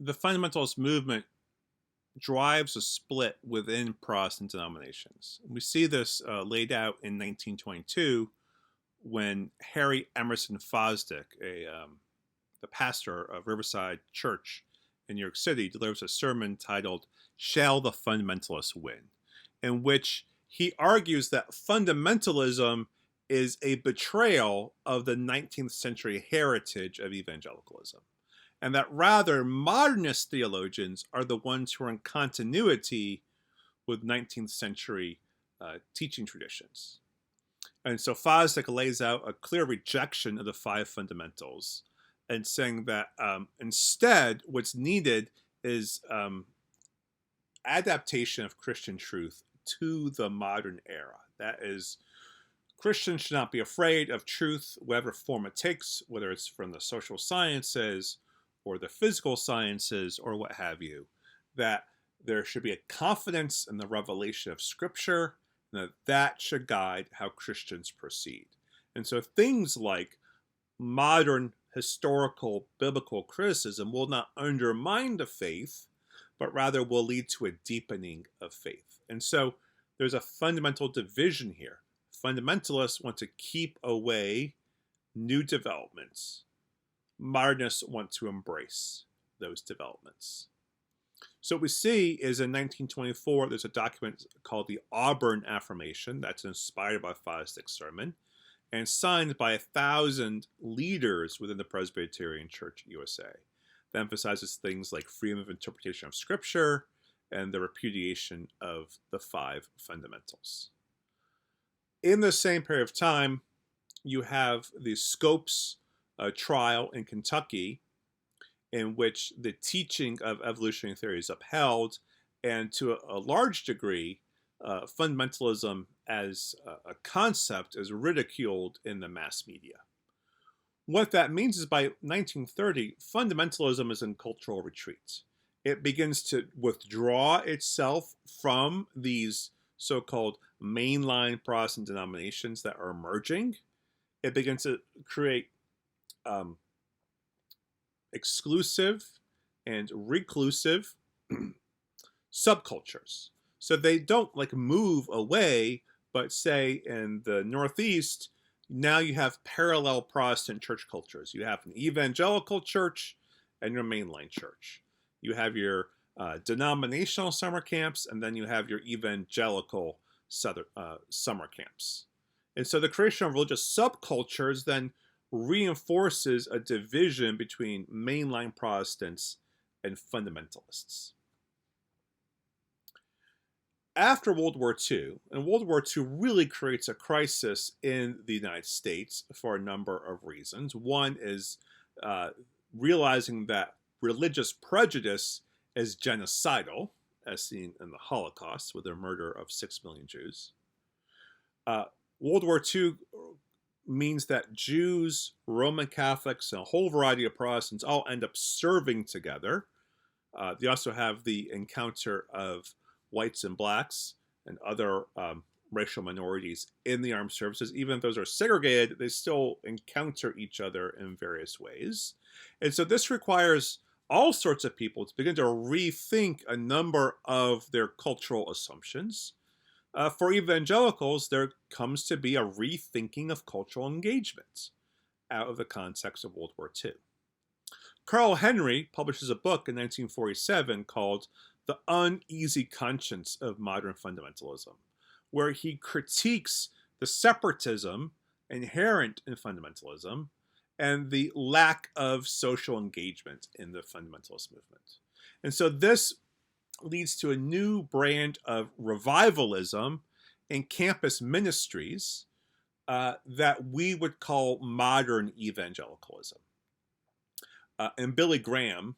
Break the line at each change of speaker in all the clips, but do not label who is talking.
the fundamentalist movement drives a split within Protestant denominations. We see this laid out in 1922 when Harry Emerson Fosdick, the pastor of Riverside Church in New York City, delivers a sermon titled "Shall the Fundamentalists Win?", in which he argues that fundamentalism is a betrayal of the 19th century heritage of evangelicalism, and that rather modernist theologians are the ones who are in continuity with 19th century teaching traditions. And so Fosdick lays out a clear rejection of the five fundamentals and saying that instead what's needed is adaptation of Christian truth to the modern era. That is, Christians should not be afraid of truth, whatever form it takes, whether it's from the social sciences or the physical sciences or what have you, that there should be a confidence in the revelation of Scripture, and that should guide how Christians proceed. And so things like modern historical biblical criticism will not undermine the faith, but rather will lead to a deepening of faith. And so there's a fundamental division here. Fundamentalists want to keep away new developments. Modernists want to embrace those developments. So what we see is in 1924, there's a document called the Auburn Affirmation that's inspired by Fosdick's sermon and signed by 1,000 leaders within the Presbyterian Church USA. That emphasizes things like freedom of interpretation of Scripture and the repudiation of the five fundamentals. In the same period of time, you have the Scopes trial in Kentucky, in which the teaching of evolutionary theory is upheld, and to a large degree, fundamentalism as a concept is ridiculed in the mass media. What that means is by 1930, fundamentalism is in cultural retreat. It begins to withdraw itself from these so-called mainline Protestant denominations that are emerging. It begins to create exclusive and reclusive subcultures. So they don't like move away, but say in the Northeast, now you have parallel Protestant church cultures. You have an evangelical church and your mainline church. You have your denominational summer camps, and then you have your evangelical summer camps. And so the creation of religious subcultures then reinforces a division between mainline Protestants and fundamentalists. After World War II, and World War II really creates a crisis in the United States for a number of reasons. One is realizing that religious prejudice is genocidal, as seen in the Holocaust with the murder of 6 million Jews. World War II means that Jews, Roman Catholics, and a whole variety of Protestants all end up serving together. They also have the encounter of whites and blacks and other racial minorities in the armed services. Even if those are segregated, they still encounter each other in various ways. And so this requires all sorts of people to begin to rethink a number of their cultural assumptions. For evangelicals, there comes to be a rethinking of cultural engagement out of the context of World War II. Carl Henry publishes a book in 1947 called The Uneasy Conscience of Modern Fundamentalism, where he critiques the separatism inherent in fundamentalism and the lack of social engagement in the fundamentalist movement. And so this leads to a new brand of revivalism in campus ministries that we would call modern evangelicalism. And Billy Graham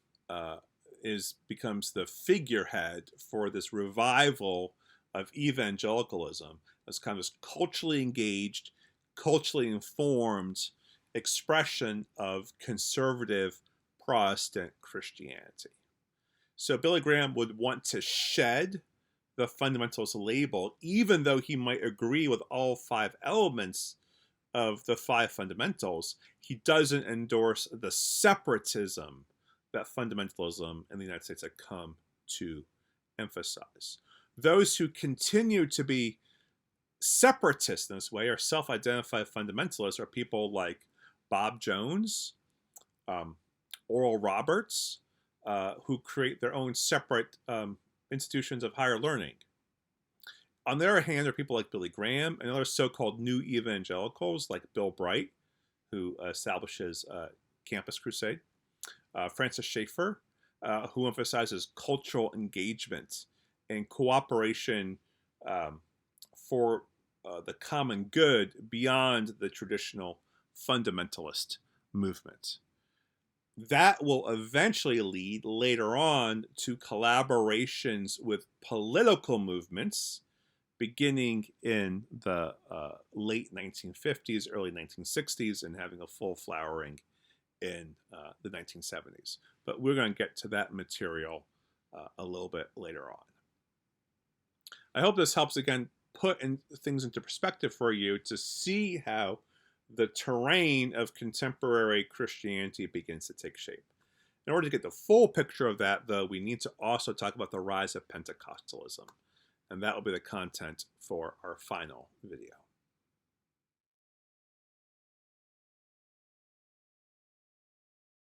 becomes the figurehead for this revival of evangelicalism as kind of this culturally engaged, culturally informed expression of conservative Protestant Christianity. So Billy Graham would want to shed the fundamentalist label, even though he might agree with all five elements of the five fundamentals. He doesn't endorse the separatism that fundamentalism in the United States had come to emphasize. Those who continue to be separatists in this way, or self-identified fundamentalists, are people like Bob Jones, Oral Roberts, who create their own separate institutions of higher learning. On the other hand, there are people like Billy Graham and other so-called new evangelicals like Bill Bright, who establishes Campus Crusade, Francis Schaeffer, who emphasizes cultural engagement and cooperation for the common good beyond the traditional fundamentalist movement. That will eventually lead later on to collaborations with political movements beginning in the late 1950s, early 1960s, and having a full flowering in the 1970s. But we're going to get to that material a little bit later on. I hope this helps, again, put things into perspective for you to see how the terrain of contemporary Christianity begins to take shape. In order to get the full picture of that, though, we need to also talk about the rise of Pentecostalism. And that will be the content for our final video.